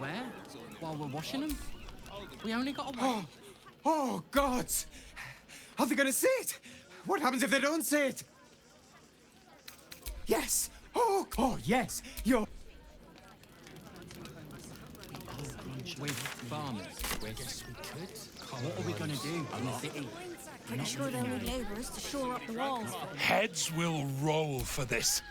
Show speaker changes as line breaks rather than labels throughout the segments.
underwear while we're washing them? We only got a wait.
Oh, God! Are they gonna see it? What happens if they don't see it? Yes! Oh, yes! You're...
We're farmers. We guess we could. What are we gonna do in the city?
Pretty sure they'll need labourers to shore up the walls.
Heads will roll for this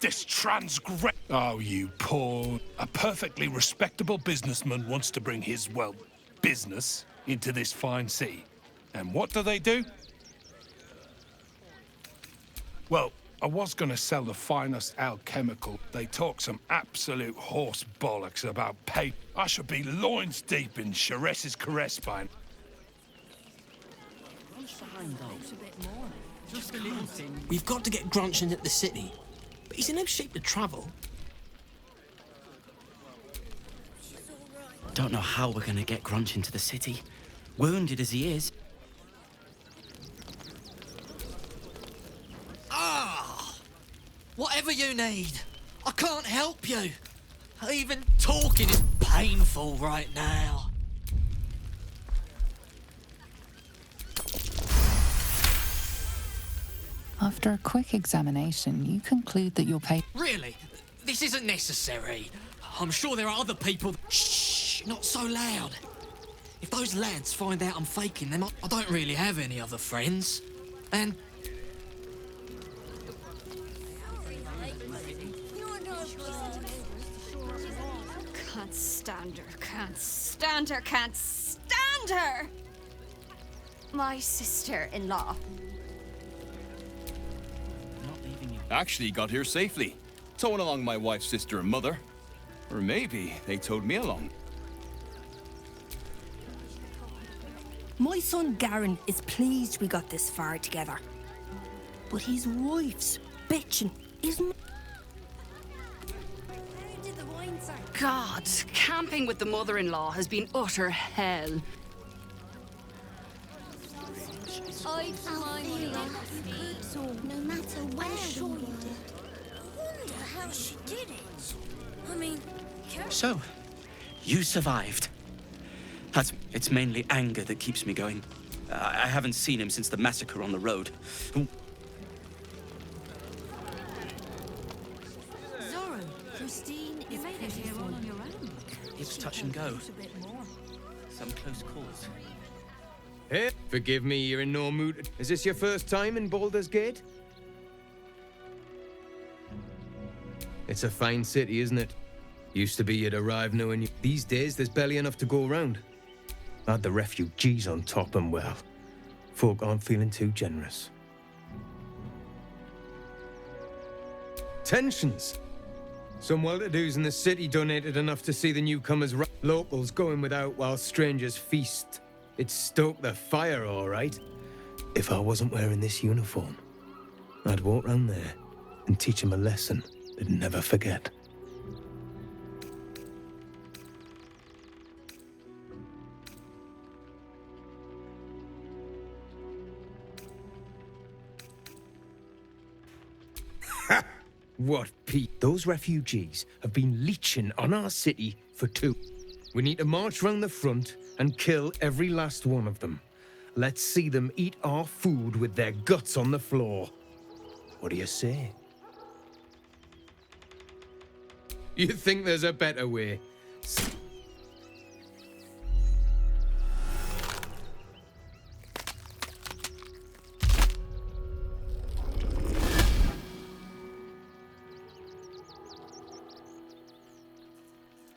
transgress. Oh, you poor... A perfectly respectable businessman wants to bring his, well, business into this fine city. And what do? Well, I was gonna sell the finest alchemical. They talk some absolute horse bollocks about pay. I should be loins deep in Chares's caress by now.
Just a little thing.
We've got to get Grunch into the city, but he's in no shape to travel.
Don't know how we're gonna get Grunch into the city. Wounded as he is.
Whatever you need, I can't help you. Even talking is painful right now.
After a quick examination, you conclude that your patient...
Really? This isn't necessary. I'm sure there are other people... Shh! Not so loud. If those lads find out I'm faking them, I don't really have any other friends. And...
Can't stand her, can't stand her, can't stand her! My sister-in-law.
Actually got here safely. Towing along my wife's sister and mother. Or maybe they towed me along.
My son Garen is pleased we got this far together. But his wife's bitching, isn't it?
God, camping with the mother-in-law has been utter hell.
I'd mind so no matter where sure you did.
I wonder how she did it. I mean,
So, you survived. It's mainly anger that keeps me going. I haven't seen him since the massacre on the road.
Zoro, Christine, you made it here all on your own.
It's touch and go. Some close calls.
Hey, forgive me, you're in no mood. Is this your first time in Baldur's Gate? It's a fine city, isn't it? Used to be you'd arrive knowing you. These days, there's barely enough to go around. Add the refugees on top and, well, folk aren't feeling too generous. Tensions. Some well-to-dos in the city donated enough to see the newcomers. Locals going without while strangers feast. It stoked the fire, all right. If I wasn't wearing this uniform, I'd walk round there and teach them a lesson they'd never forget. What, Pete? Those refugees have been leeching on our city for 2. We need to march round the front and kill every last one of them. Let's see them eat our food with their guts on the floor. What do you say? You think there's a better way?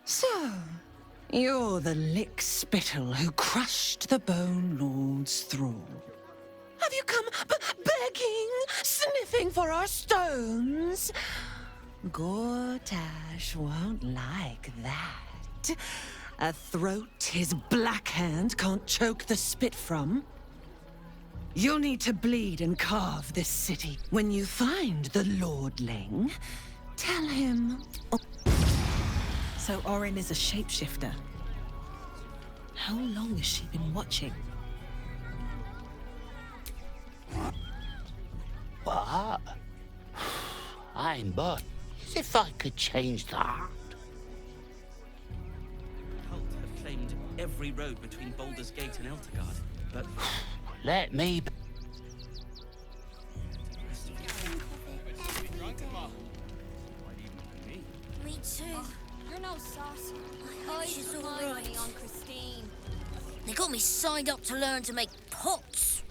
So, you're the lick-spittle who crushed the Bone Lord's thrall. Have you come begging, sniffing for our stones? Gortash won't like that. A throat his black hand can't choke the spit from. You'll need to bleed and carve this city. When you find the Lordling, tell him... So Orin is a shapeshifter. How long has she been watching?
What? I'm but as if I could change that.
every road between Baldur's Gate and Eltergard, but
Let me.
Me too. You're no sauce. I hope she's all right. On Christine. They got me signed up to learn to make pots.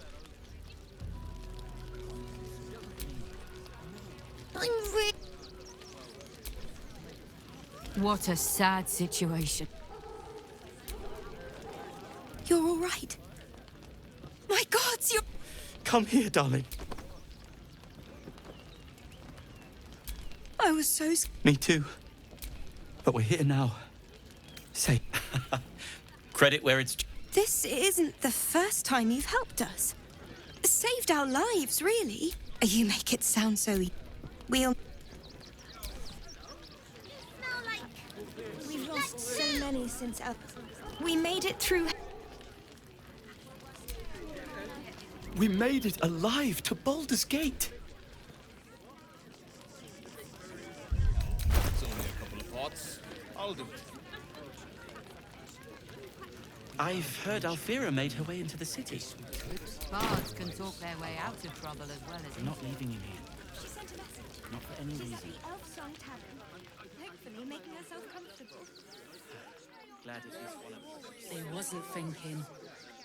I'm really...
What a sad situation. You're all right. My gods, you're...
come here, darling.
I was so
Me too. But we're here now. Say, credit where it's...
This isn't the first time you've helped us. Saved our lives, really. You make it sound so... We've lost so many since our... We made it through...
We made it alive to Baldur's Gate.
It's only a couple of pots. I'll do it.
I've heard Alfira made her way into the city.
Bards can talk their way out of trouble as well as...
I'm not leaving you here. Not for any reason.
Hopefully making herself comfortable.
Glad at least one of us.
They wasn't thinking.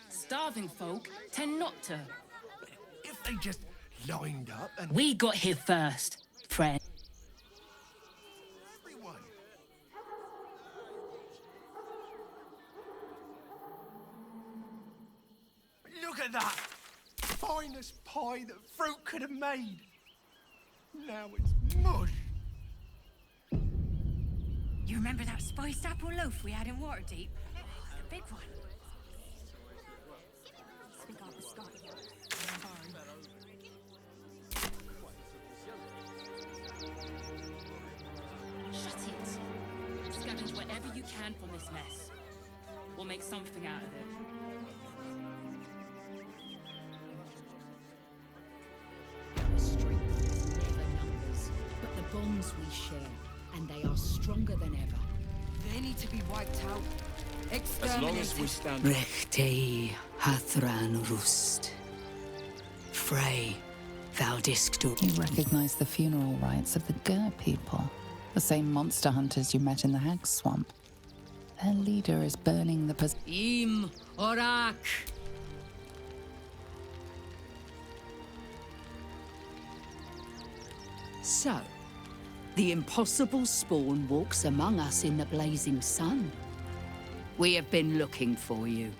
Starving folk tend not to.
If they just lined up and...
We got here first, friend.
Everyone. Look at that! Finest pie that fruit could have made. Now it's mush.
You remember that spiced apple loaf we had in Waterdeep? Oh, the big one. We got the Scotty.
Shut it. Scavenge whatever you can from this mess. We'll make something out of it.
Our strength is never numbers, but the bonds we share, and they are stronger than ever.
They need to be wiped out.
As long as we stand...
Rechtei Hathran Rust. Frey, thou didst do.
You recognize the funeral rites of the Gur people, the same monster hunters you met in the Hag Swamp. Their leader is burning the
Im Orak. So, the impossible spawn walks among us in the blazing sun. We have been looking for you.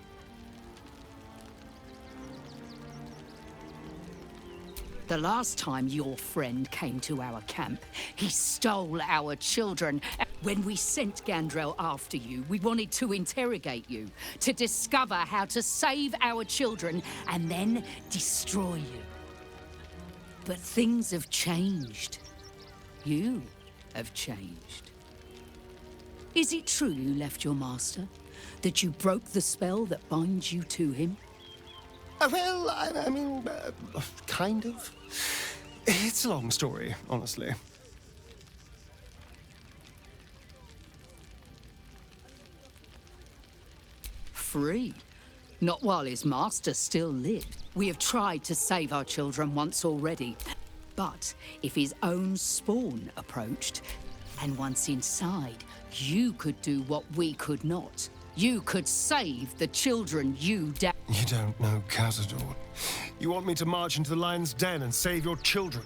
The last time your friend came to our camp, he stole our children. When we sent Gandrel after you, we wanted to interrogate you, to discover how to save our children and then destroy you. But things have changed. You have changed. Is it true you left your master? That you broke the spell that binds you to him?
Well, I mean, kind of. It's a long story, honestly.
Free? Not while his master still lived. We have tried to save our children once already. But if his own spawn approached, and once inside, you could do what we could not. You could save the children you
You don't know Cazador. You want me to march into the lion's den and save your children.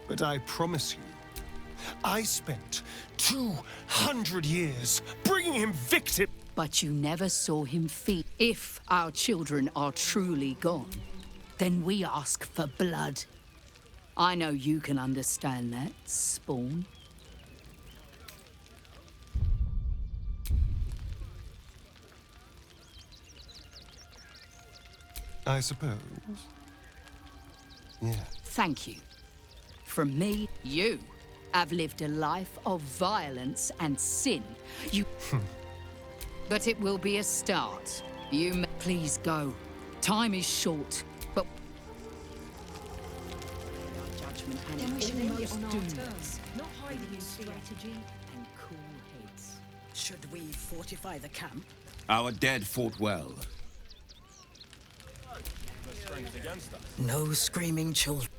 But I promise you, I spent 200 years bringing him victim.
But you never saw him feed. If our children are truly gone, then we ask for blood. I know you can understand that, Spawn.
I suppose. Yeah.
Thank you. From me, you have lived a life of violence and sin. You... But it will be a start. You may... Please go. Time is short, but... Our judgment and
Then we should end it on our
doomed.
terms, not hiding in fear.
Strategy and cool heads.
Should we fortify the camp?
Our dead fought well.
No screaming children.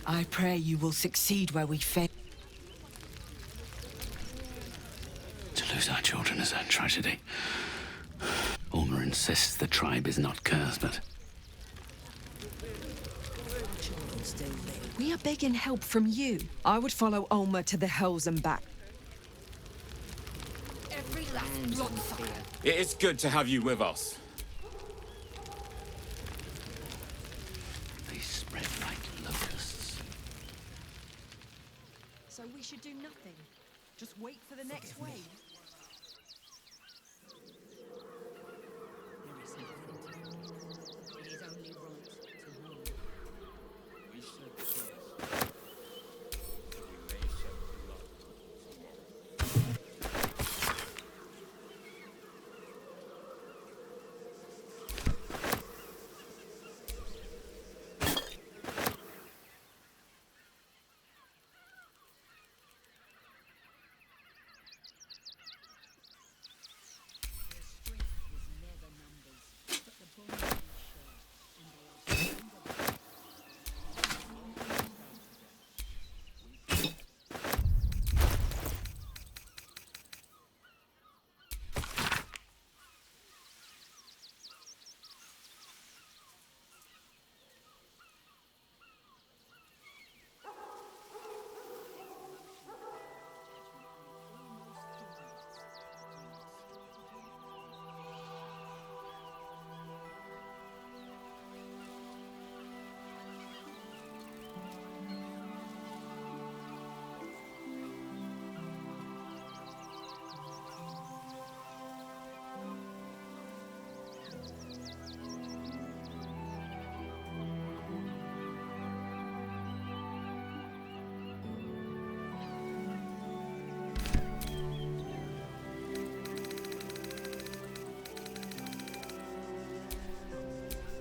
I pray you will succeed where we fail.
To lose our children is a tragedy. Ulmer insists the tribe is not cursed, but...
We are begging help from you. I would follow Ulmer to the hells and back.
Every last bloodsucker.
It is good to have you with us.
They spread like locusts.
So we should do nothing. Just wait for the next wave.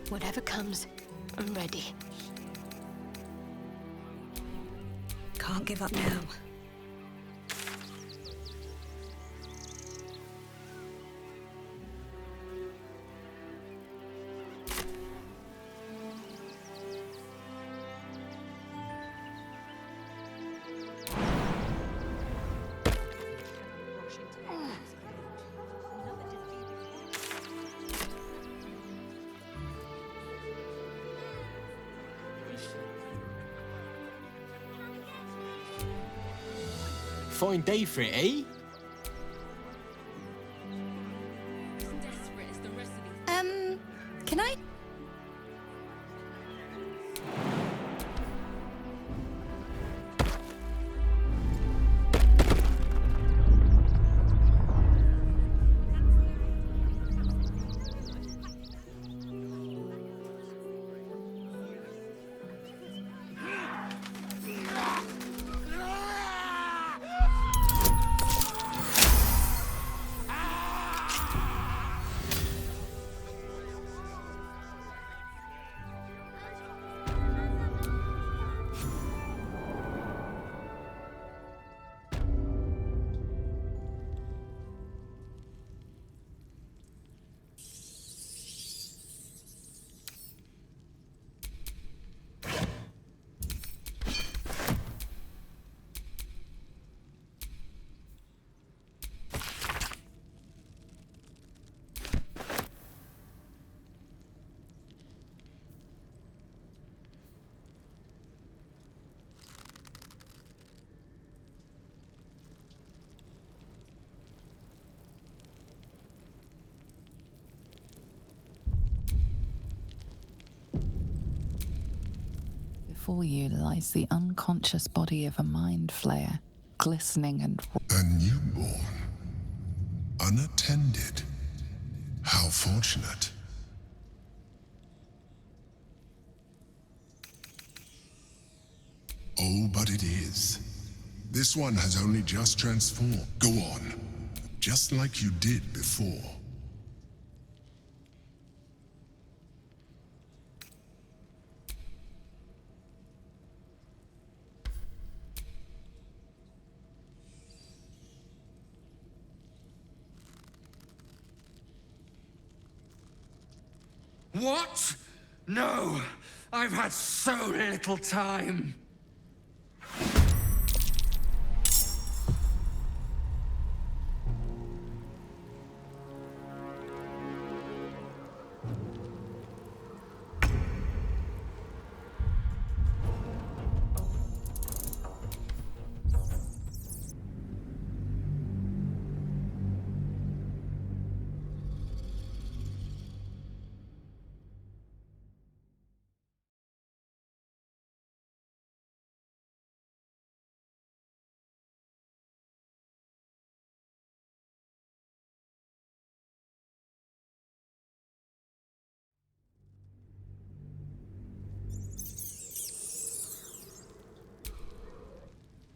Whatever comes, I'm ready.
Can't give up now.
Fine day for it, eh?
Can I?
Before you lies the unconscious body of a mind flayer, glistening and...
A newborn. Unattended. How fortunate. Oh, but it is. This one has only just transformed. Go on. Just like you did before.
What? No! I've had so little time!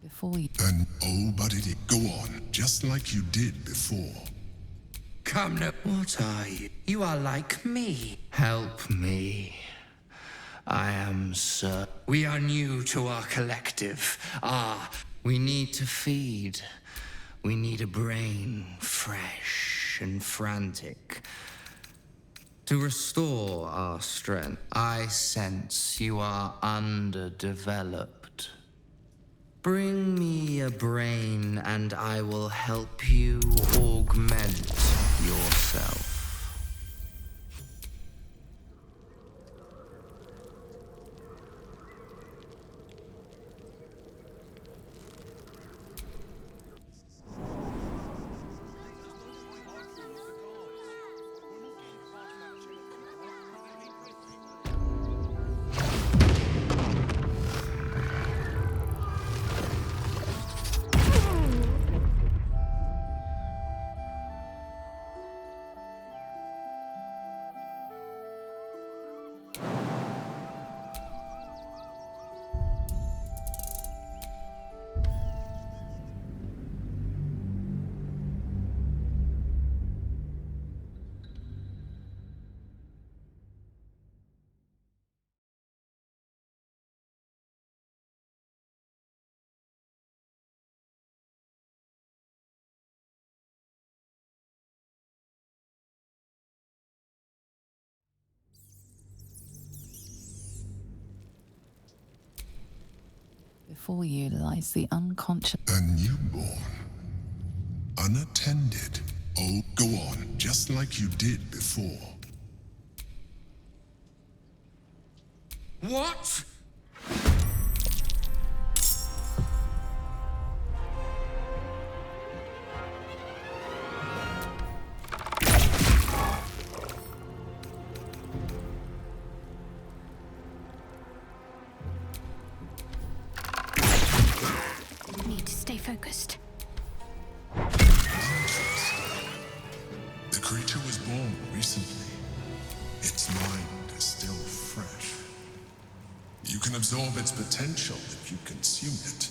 Before you...
And oh, but it go on, just like you did before.
Come now. What are you? You are like me. Help me. I am Sir. We are new to our collective. We need to feed. We need a brain, fresh and frantic. To restore our strength. I sense you are underdeveloped. Bring me a brain and I will help you augment yourself.
Before you lies the unconscious...
A newborn. Unattended. Oh, go on, just like you did before.
What?
Need to stay focused.
The creature was born recently. Its mind is still fresh. You can absorb its potential if you consume it.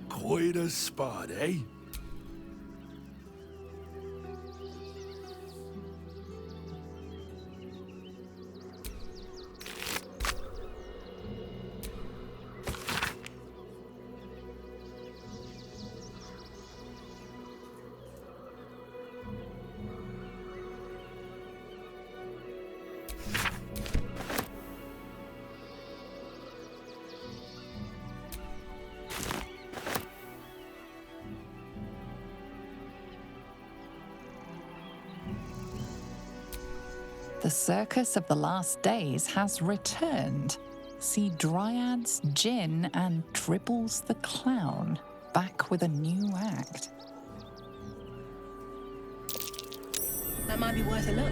Quite a spot, eh?
The circus of the last days has returned. See Dryads, Jinn, and Dribbles the Clown back with a new act.
That might be worth a look.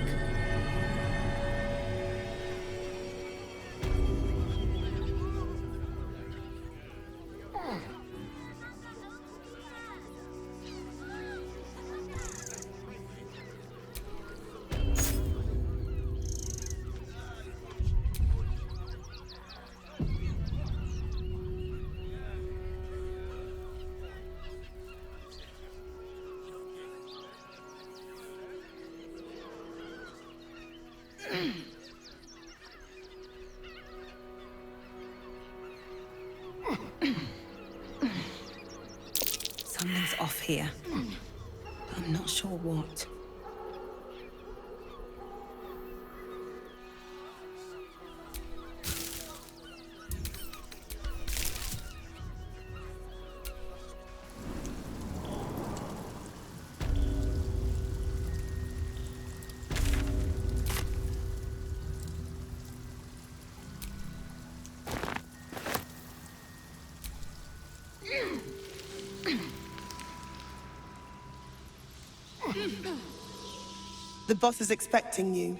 Something's off here. But I'm not sure what.
The boss is expecting you.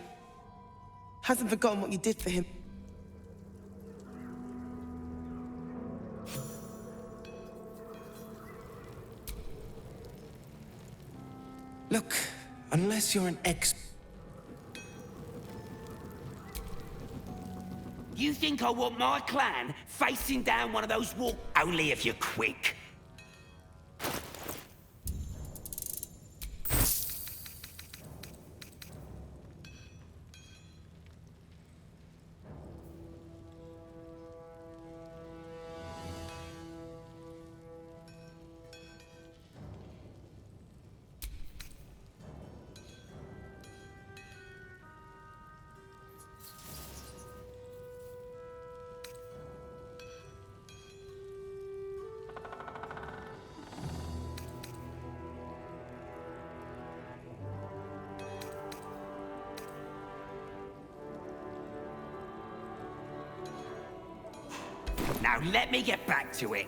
Hasn't forgotten what you did for him.
Look, unless you're an ex...
You think I want my clan facing down one of those walls? Only if you're quick. Now let me get back to it.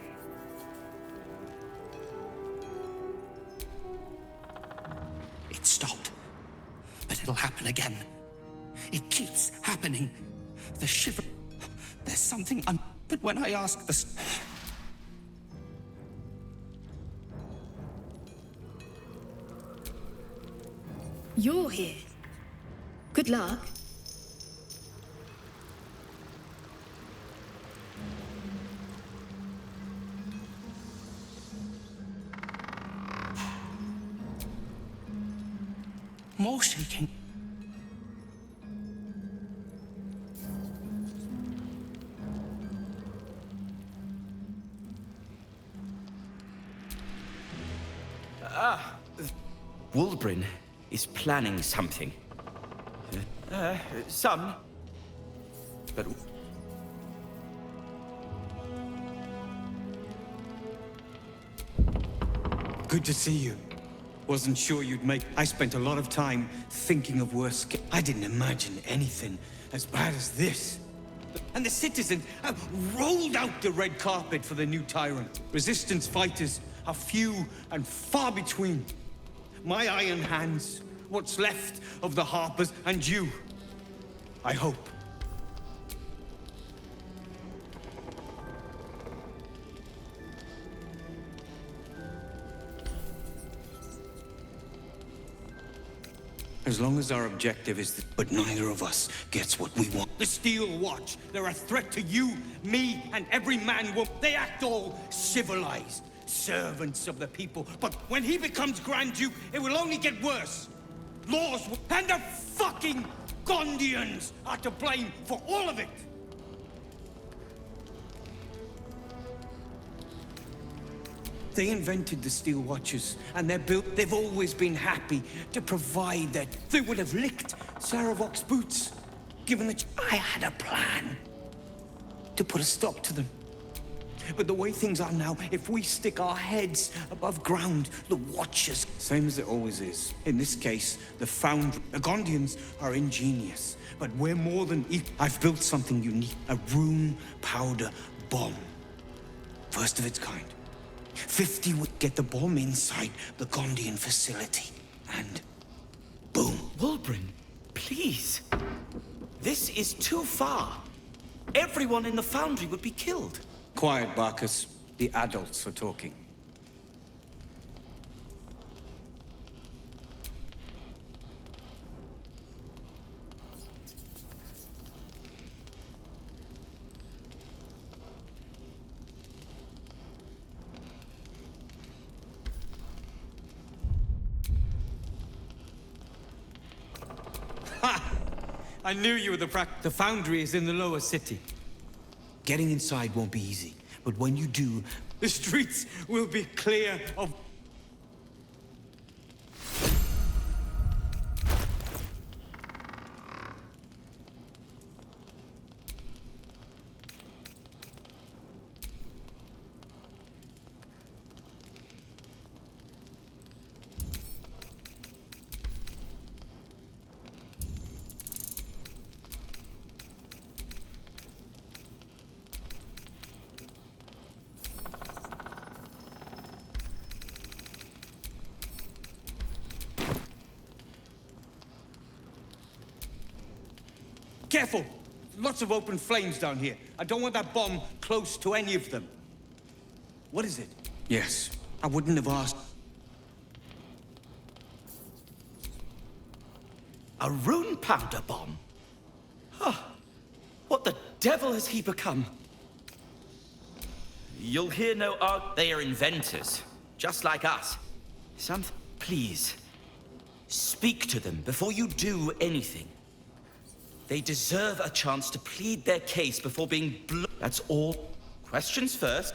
It stopped. But it'll happen again. It keeps happening. The shiver... There's something But when I ask the...
You're here. Good luck.
More shaking.
Wulbrin is planning something. Some. But...
Good to see you. Wasn't sure you'd make... I spent a lot of time thinking of worse... I didn't imagine anything as bad as this. And the citizens have rolled out the red carpet for the new tyrant. Resistance fighters are few and far between. My iron hands, what's left of the Harpers, and you. I hope. As long as our objective is... But neither of us gets what we want. The Steel Watch, they're a threat to you, me, and every man. They act all civilized. Servants of the people. But when he becomes Grand Duke, it will only get worse. Laws and the fucking Gondians are to blame for all of it. They invented the Steel Watches, and they've always been happy to provide that. They would have licked Saravok's boots, given that I had a plan to put a stop to them. But the way things are now, if we stick our heads above ground, the Watchers... Same as it always is. In this case, the Foundry. The Gondians are ingenious, but we're more than I've built something unique. A rune powder bomb. First of its kind. 50 would get the bomb inside the Gondian facility. And... boom.
Wulbren, please. This is too far. Everyone in the Foundry would be killed.
Quiet, Barcus. The adults are talking. I knew you were the Foundry is in the lower city. Getting inside won't be easy, but when you do, the streets will be clear of... Careful! Lots of open flames down here. I don't want that bomb close to any of them. What is it? Yes, I wouldn't have asked.
A rune powder bomb? Huh. What the devil has he become? You'll hear no They are inventors, just like us. Please, speak to them before you do anything. They deserve a chance to plead their case before being That's all. Questions first.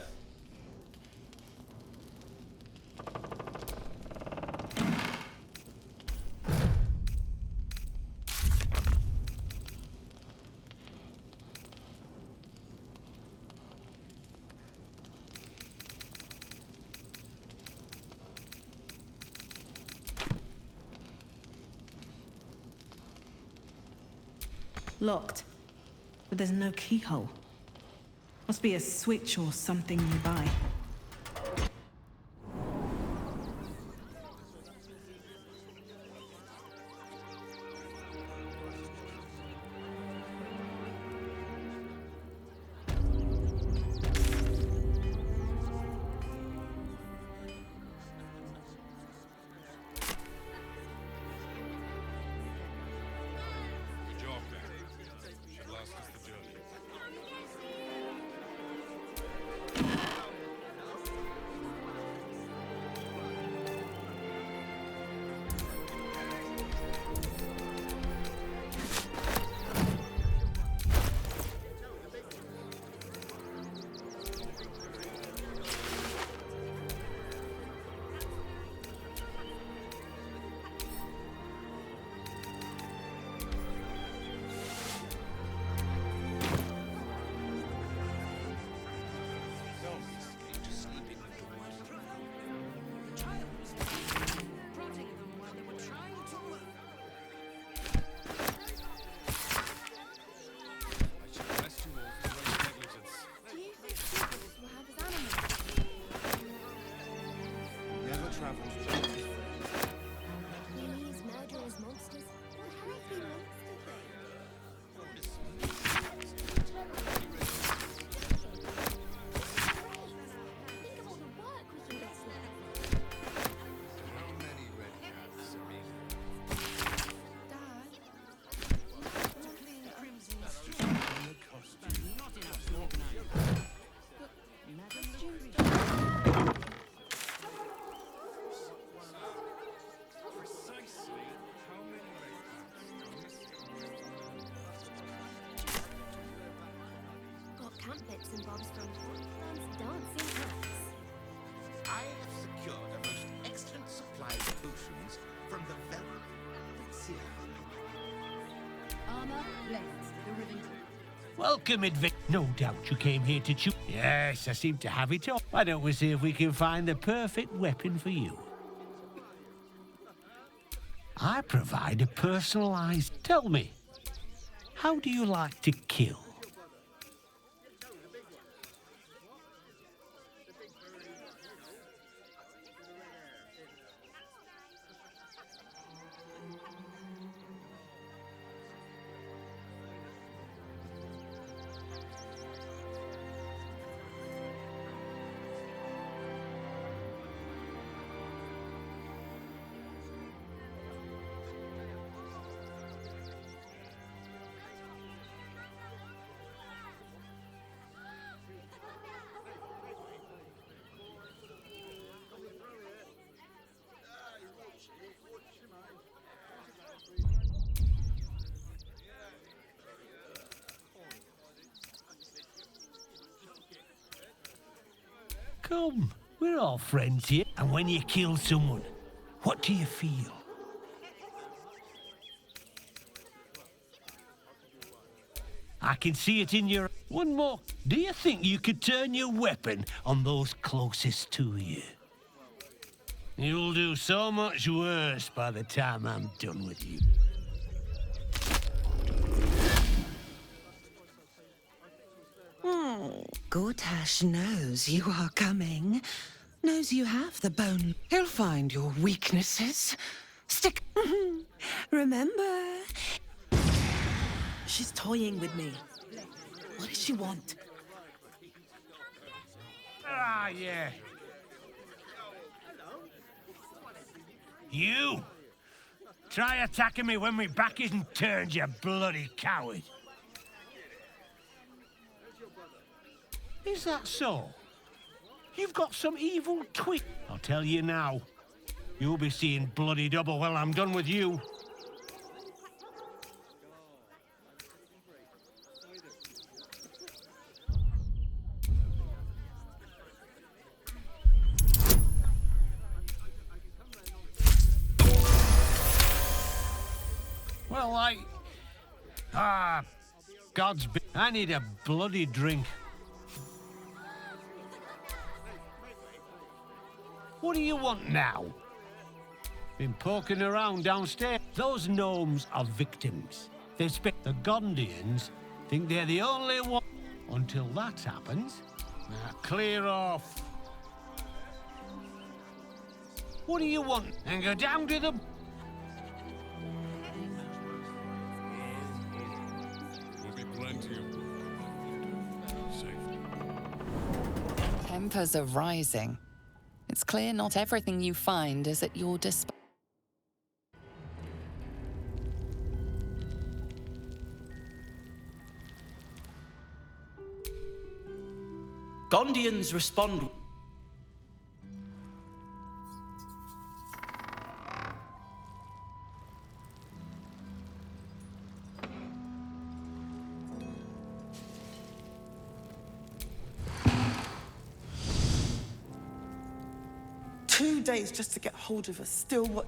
Locked. But there's no keyhole. Must be a switch or something nearby.
Welcome, No doubt you came here to choose. Yes, I seem to have it all. Why don't we see if we can find the perfect weapon for you? I provide a personalized... Tell me, how do you like to kill? Come, we're all friends here. And when you kill someone, what do you feel? I can see it in your... One more. Do you think you could turn your weapon on those closest to you? You'll do so much worse by the time I'm done with you.
Gortash knows you are coming. Knows you have the bone. He'll find your weaknesses. Stick. Remember?
She's toying with me. What does she want?
Ah, yeah. You! Try attacking me when my back isn't turned, you bloody coward. Is that so? You've got some evil twit. I'll tell you now. You'll be seeing bloody double when I'm done with you. Well, I need a bloody drink. What do you want now? Been poking around downstairs. Those gnomes are victims. The Gondians think they're the only one. Until that happens, now clear off. What do you want? And go down to them.
There'll be plenty of
Tempers are rising. It's clear not everything you find is at your disposal.
Gondians respond.
Days just to get hold of us. Still what?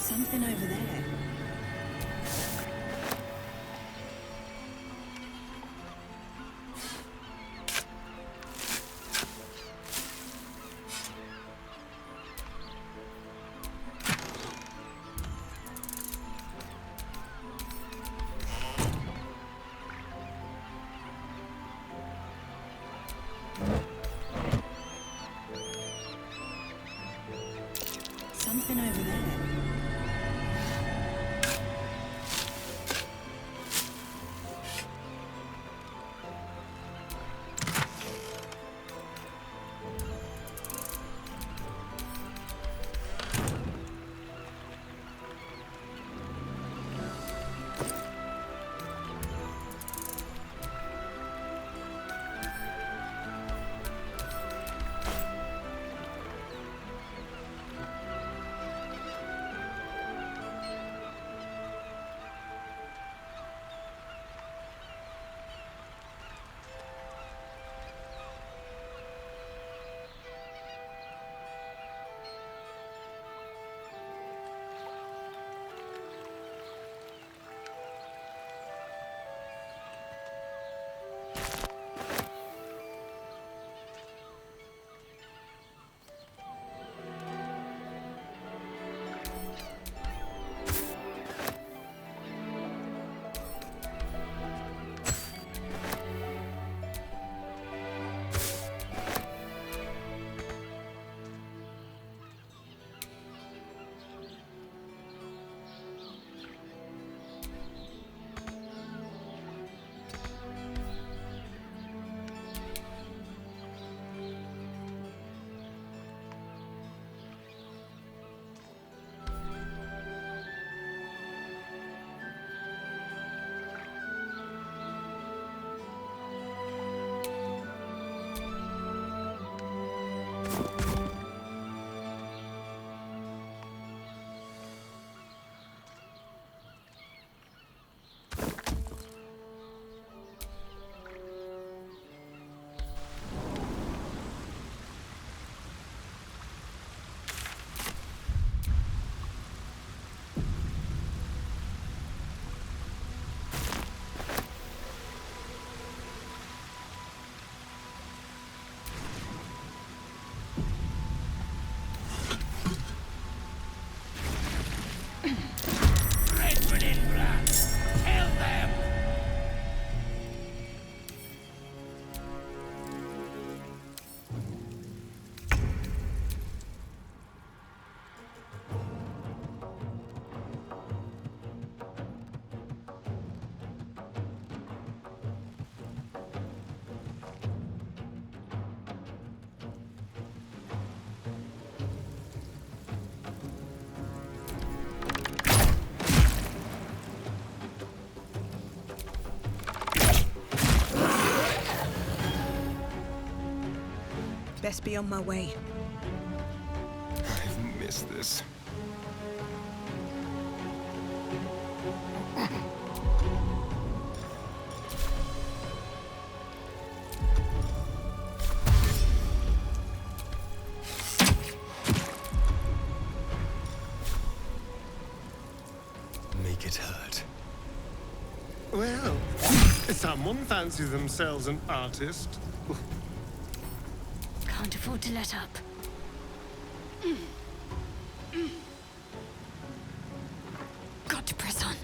Something over there. Something over there.
Best be on my way.
I've missed this.
Make it hurt. Well, someone fancies themselves an artist.
Can't afford to let up. Got to press on.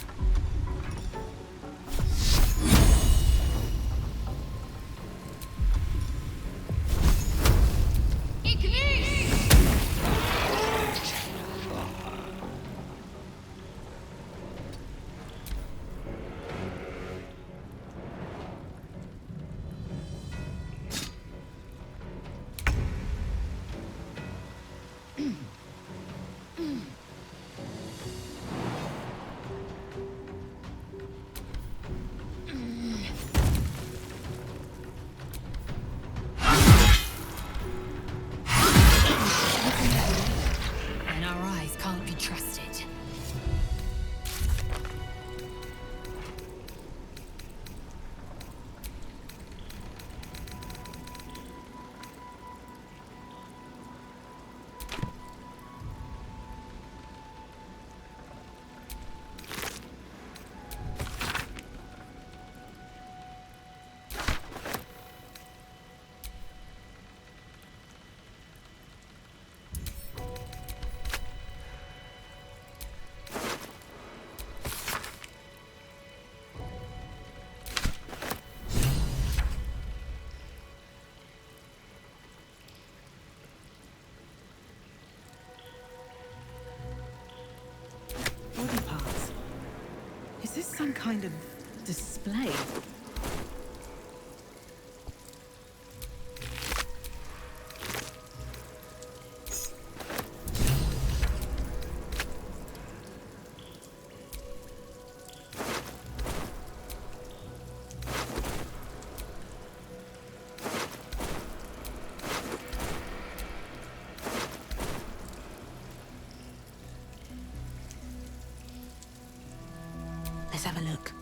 Is this some kind of display?
Let's have a look.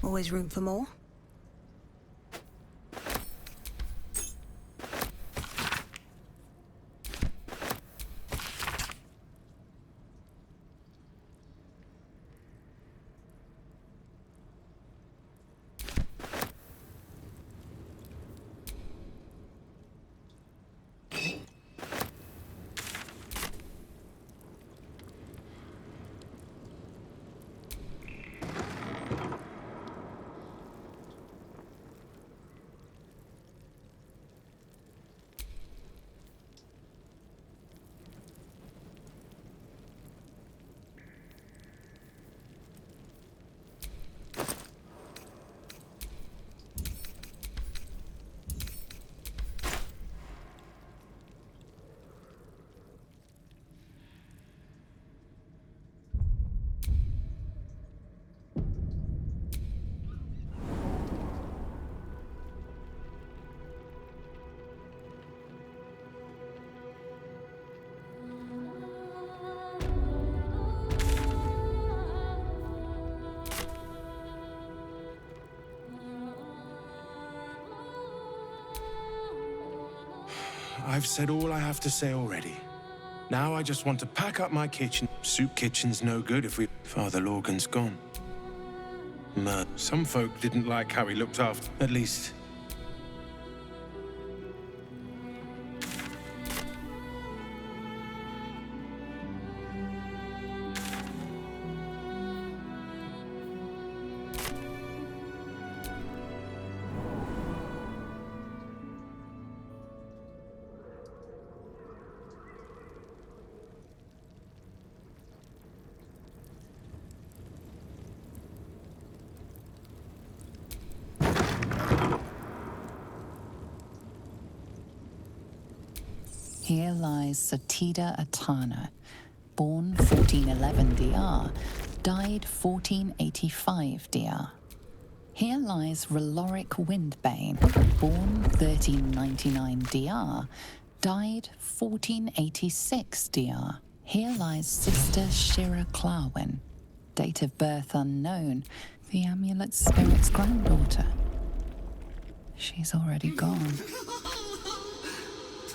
Always room for more.
I've said all I have to say already. Now I just want to pack up my kitchen. Soup kitchen's no good if Father Lorgan's gone. Some folk didn't like how he looked after, at least.
Here lies Satida Atana, born 1411 DR, died 1485 DR. Here lies Raloric Windbane, born 1399 DR, died 1486 DR. Here lies Sister Shira Clarwin, date of birth unknown, the amulet's spirit's granddaughter. She's already gone.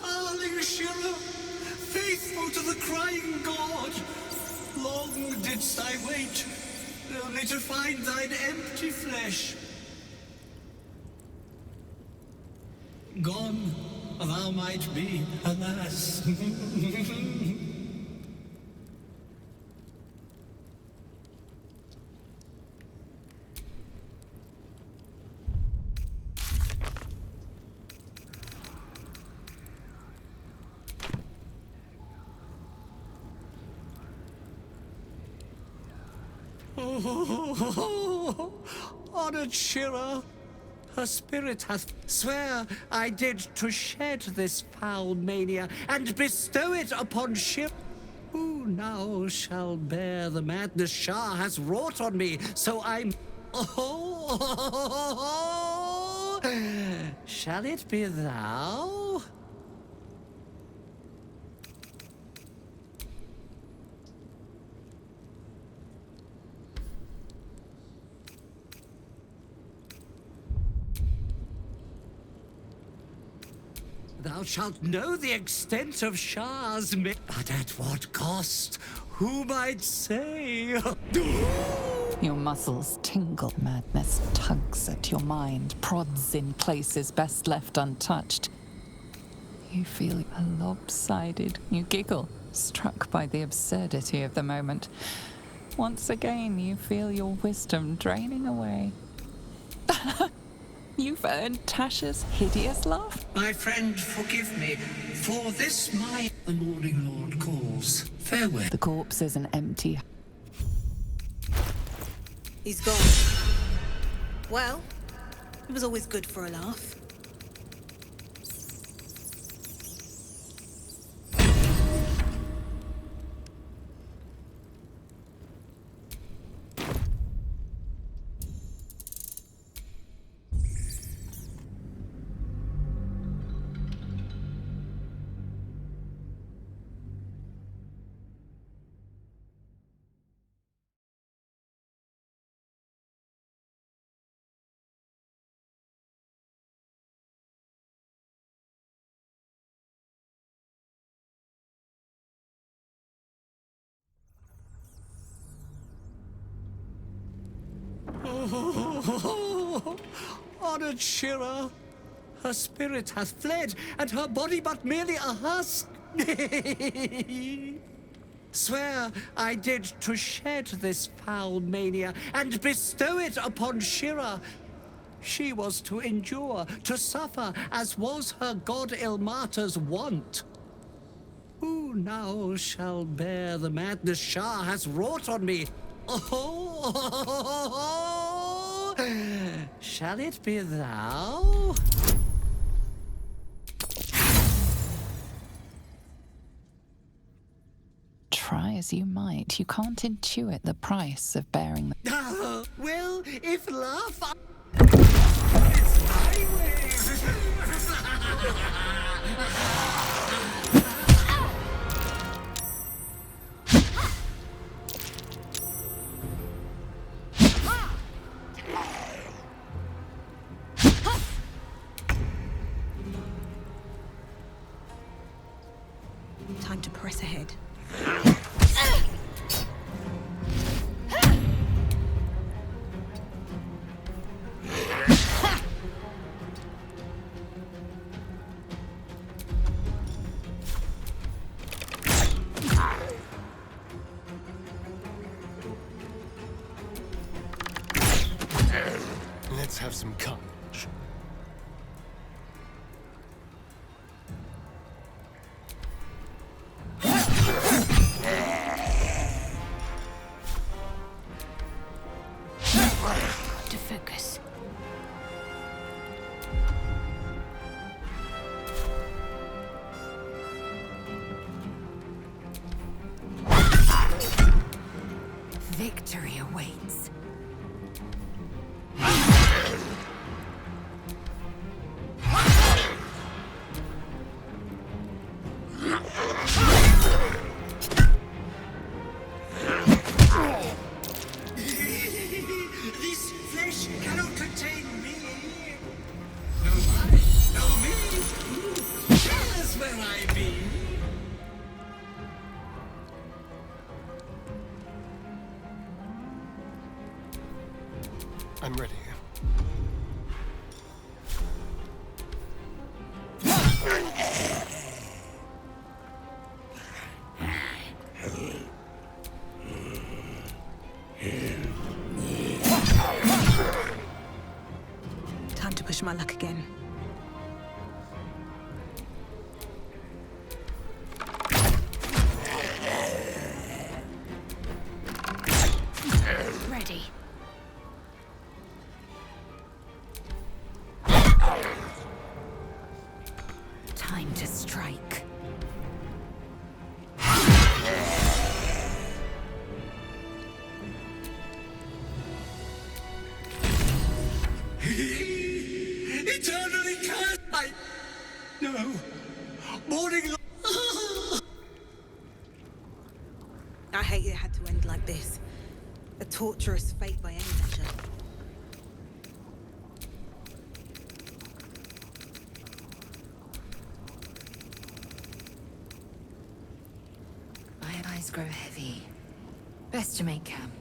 Darling Shira, faithful to the crying god, long didst I wait, only to find thine empty flesh. Gone thou might be, alas. Oh, honored Shira, her spirit hath swear I did to shed this foul mania and bestow it upon Shir. Who now shall bear the madness Shah has wrought on me? So I'm. Oh, shall it be thou? Thou shalt know the extent of Shah's but at what cost? Who might say?
Your muscles tingle. Madness tugs at your mind, prods in places best left untouched. You feel lopsided. You giggle, struck by the absurdity of the moment. Once again, you feel your wisdom draining away. You've earned Tasha's hideous laugh?
My friend, forgive me, for this the Morning Lord calls. Farewell.
The corpse is an empty.
He's gone. Well, it was always good for a laugh.
Oh, honored Shira, her spirit hath fled, and her body but merely a husk. Swear I did to shed this foul mania and bestow it upon Shira. She was to endure, to suffer, as was her god Ilmata's wont. Who now shall bear the madness Shah has wrought on me? Oh, shall it be thou?
Try as you might, you can't intuit the price of bearing the...
Well, if laugh... It's my way.
Time to press ahead.
Let's have some courage.
To focus. Victory awaits.
This flesh cannot contain me. No me. That's where I be.
I'm ready.
Time to push my luck again. Ready.
Eternally cursed! No. Morning...
I hate it had to end like this. A torturous fate by any measure.
My eyes grow heavy. Best to make camp.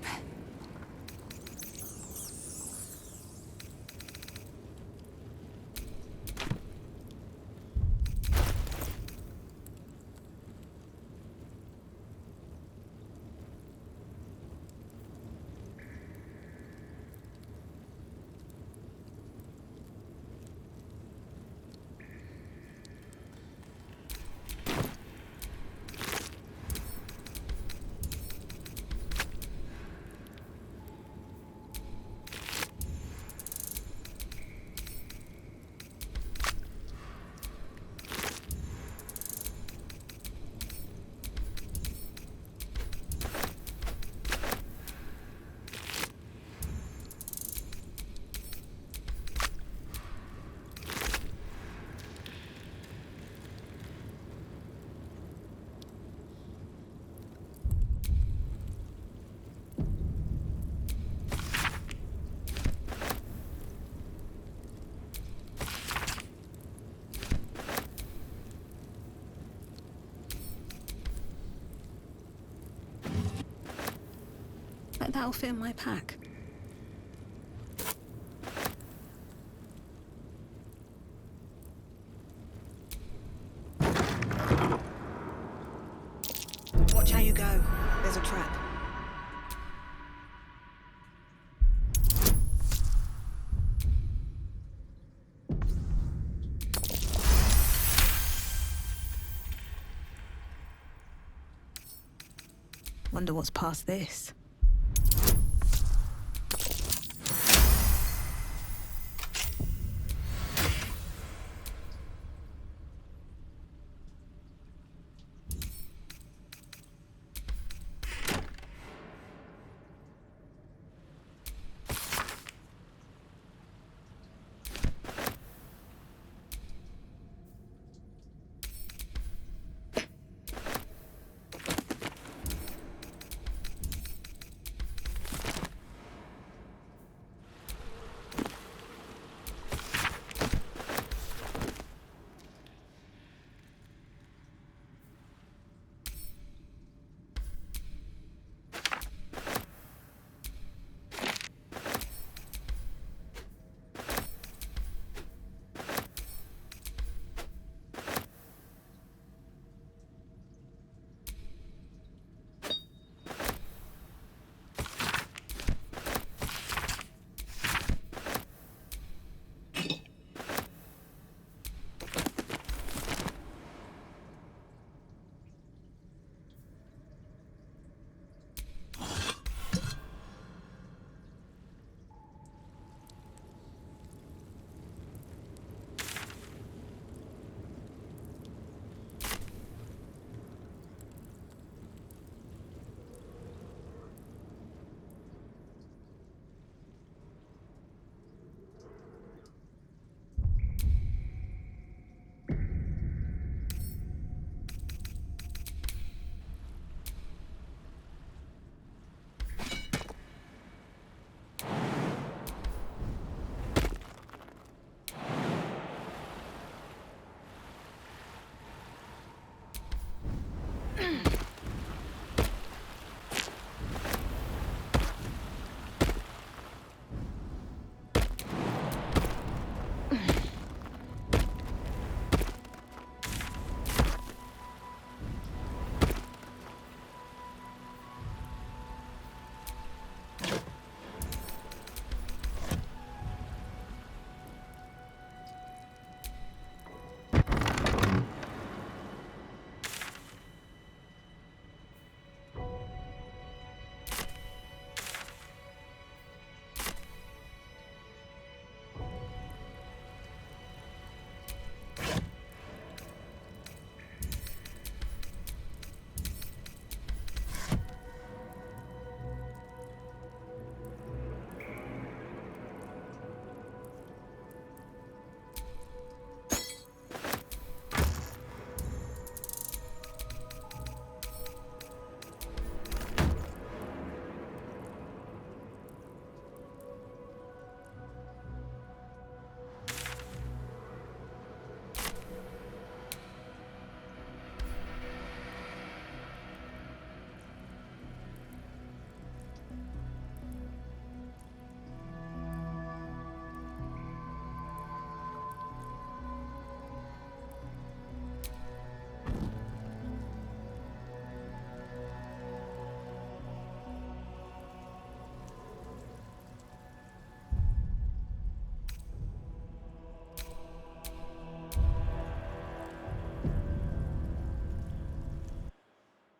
Like that'll fit in my pack. Watch how you go. There's a trap. Wonder what's past this.